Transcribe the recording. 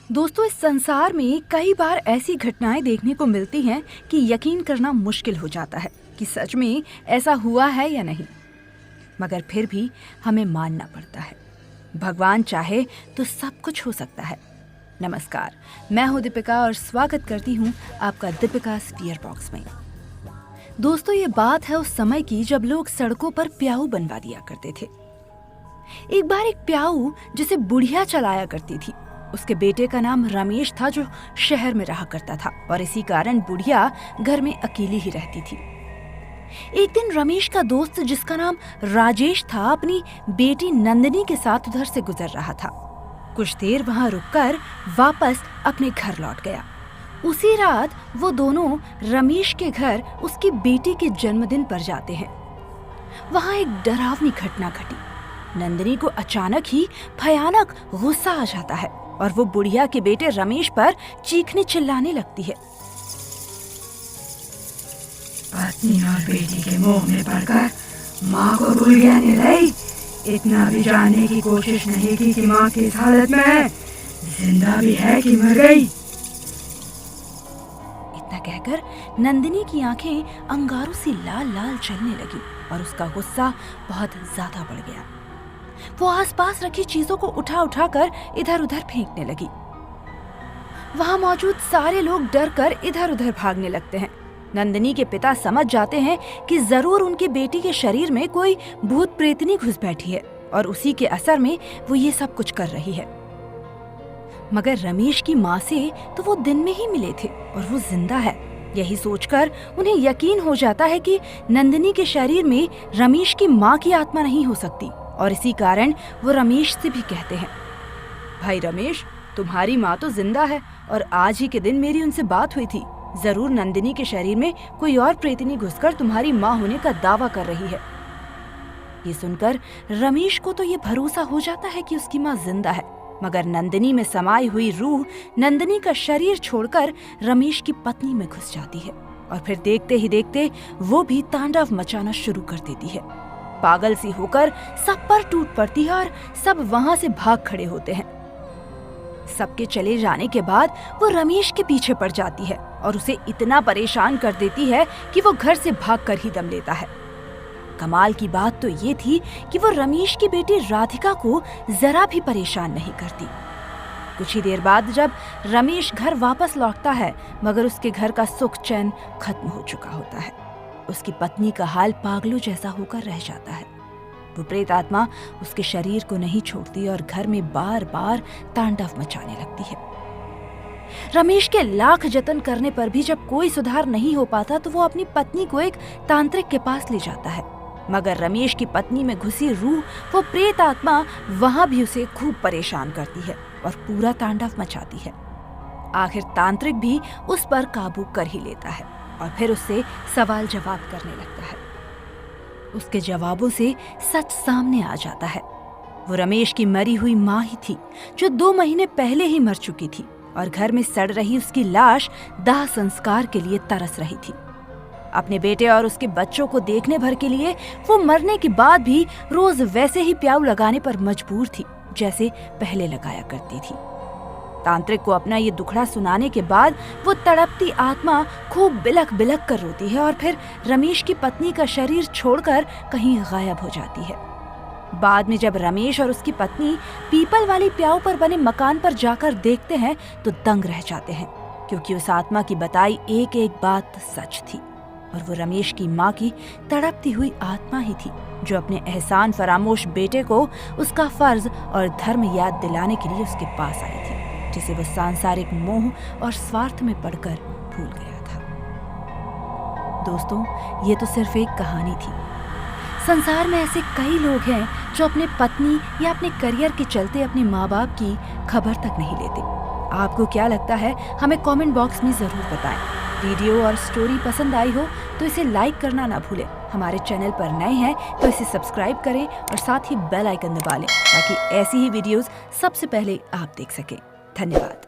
दोस्तों, इस संसार में कई बार ऐसी घटनाएं देखने को मिलती हैं कि यकीन करना मुश्किल हो जाता है कि सच में ऐसा हुआ है या नहीं, मगर फिर भी हमें मानना पड़ता है। भगवान चाहे तो सब कुछ हो सकता है। नमस्कार, मैं हूं दीपिका और स्वागत करती हूं आपका दीपिका स्पीयर बॉक्स में। दोस्तों, ये बात है उस समय की जब लोग सड़कों पर प्याऊ बनवा दिया करते थे। एक बार एक प्याऊ जिसे बुढ़िया चलाया करती थी, उसके बेटे का नाम रमेश था जो शहर में रहा करता था और इसी कारण बुढ़िया घर में अकेली ही रहती थी। एक दिन रमेश का दोस्त जिसका नाम राजेश था अपनी बेटी नंदिनी के साथ उधर से गुजर रहा था। कुछ देर वहां रुककर वापस अपने घर लौट गया। उसी रात वो दोनों रमेश के घर उसकी बेटी के जन्मदिन पर जाते हैं। वहां एक डरावनी घटना घटी। नंदिनी को अचानक ही भयानक गुस्सा आ जाता है और वो बुढ़िया के बेटे रमेश पर चीखने चिल्लाने लगती है। पत्नी और बेटी के मुंह में पड़कर माँ को भूल गया निर्दयी। इतना भी जानने की कोशिश नहीं की कि माँ किस हालत में है, जिंदा भी है कि मर गई। इतना कहकर नंदिनी की आंखें अंगारों से लाल लाल जलने लगी और उसका गुस्सा बहुत ज्यादा बढ़ गया। वो आसपास रखी चीजों को उठा उठा कर इधर उधर फेंकने लगी। वहां मौजूद सारे लोग डर कर इधर उधर भागने लगते हैं। नंदिनी के पिता समझ जाते हैं कि जरूर उनकी बेटी के शरीर में कोई भूत प्रेतनी घुस बैठी है और उसी के असर में वो ये सब कुछ कर रही है। मगर रमेश की माँ से तो वो दिन में ही मिले थे और वो जिंदा है। यही सोचकर उन्हें यकीन हो जाता है कि नंदिनी के शरीर में रमेश की माँ की आत्मा नहीं हो सकती और इसी कारण वो रमेश से भी कहते हैं, भाई रमेश, तुम्हारी माँ तो जिंदा है और आज ही के दिन मेरी उनसे बात हुई थी। जरूर नंदिनी के शरीर में कोई और प्रेतनी घुसकर तुम्हारी माँ होने का दावा कर रही है। ये सुनकर रमेश को तो ये भरोसा हो जाता है कि उसकी माँ जिंदा है, मगर नंदिनी में समाई हुई रूह नंदिनी का शरीर छोड़कर रमेश की पत्नी में घुस जाती है और फिर देखते ही देखते वो भी तांडव मचाना शुरू कर देती है। पागल सी होकर सब पर टूट पड़ती है और सब वहां से भाग खड़े होते हैं। सबके चले जाने के बाद वो रमेश के पीछे पड़ जाती है और उसे इतना परेशान कर देती है कि वो घर से भागकर ही दम लेता है। कमाल की बात तो ये थी कि वो रमेश की बेटी राधिका को जरा भी परेशान नहीं करती। कुछ ही देर बाद जब रमेश घर वापस लौटता है, मगर उसके घर का सुख चैन खत्म हो चुका होता है। उसकी पत्नी का हाल पागलों जैसा होकर रह जाता है। वो प्रेत आत्मा उसके शरीर को नहीं छोड़ती और घर में बार बार तांडव मचाने लगती है। रमेश के लाख जतन करने पर भी जब कोई सुधार नहीं हो पाता तो वो अपनी पत्नी को एक तांत्रिक के पास ले जाता है, मगर रमेश की पत्नी में घुसी रूह, वो प्रेत आत्मा वहां भी उसे खूब परेशान करती है और पूरा तांडव मचाती है। आखिर तांत्रिक भी उस पर काबू कर ही लेता है और फिर उससे सवाल जवाब करने लगता है। उसके जवाबों से सच सामने आ जाता है। वो रमेश की मरी हुई माँ ही थी जो 2 महीने पहले ही मर चुकी थी और घर में सड़ रही उसकी लाश दाह संस्कार के लिए तरस रही थी। अपने बेटे और उसके बच्चों को देखने भर के लिए वो मरने के बाद भी रोज वैसे ही प्याऊ लगाने पर मजबूर थी जैसे पहले लगाया करती थी। तांत्रिक को अपना ये दुखड़ा सुनाने के बाद वो तड़पती आत्मा खूब बिलख बिलख कर रोती है और फिर रमेश की पत्नी का शरीर छोड़कर कहीं गायब हो जाती है। बाद में जब रमेश और उसकी पत्नी पीपल वाली प्याऊ पर बने मकान पर जाकर देखते हैं तो दंग रह जाते हैं, क्योंकि उस आत्मा की बताई एक एक बात सच थी और वो रमेश की माँ की तड़पती हुई आत्मा ही थी जो अपने एहसान फरामोश बेटे को उसका फर्ज और धर्म याद दिलाने के लिए उसके पास आई थी, जिसे वो सांसारिक मोह और स्वार्थ में पड़कर भूल गया था। दोस्तों, ये तो सिर्फ एक कहानी थी। संसार में ऐसे कई लोग हैं जो अपने पत्नी या अपने करियर के चलते अपने माँ बाप की खबर तक नहीं लेते। आपको क्या लगता है, हमें कमेंट बॉक्स में जरूर बताएं। वीडियो और स्टोरी पसंद आई हो तो इसे लाइक करना ना भूलें। हमारे चैनल पर नए हैं तो इसे सब्सक्राइब करें और साथ ही बेल आइकन दबा लें ताकि ऐसी ही वीडियोस सबसे पहले आप देख सकें। धन्यवाद।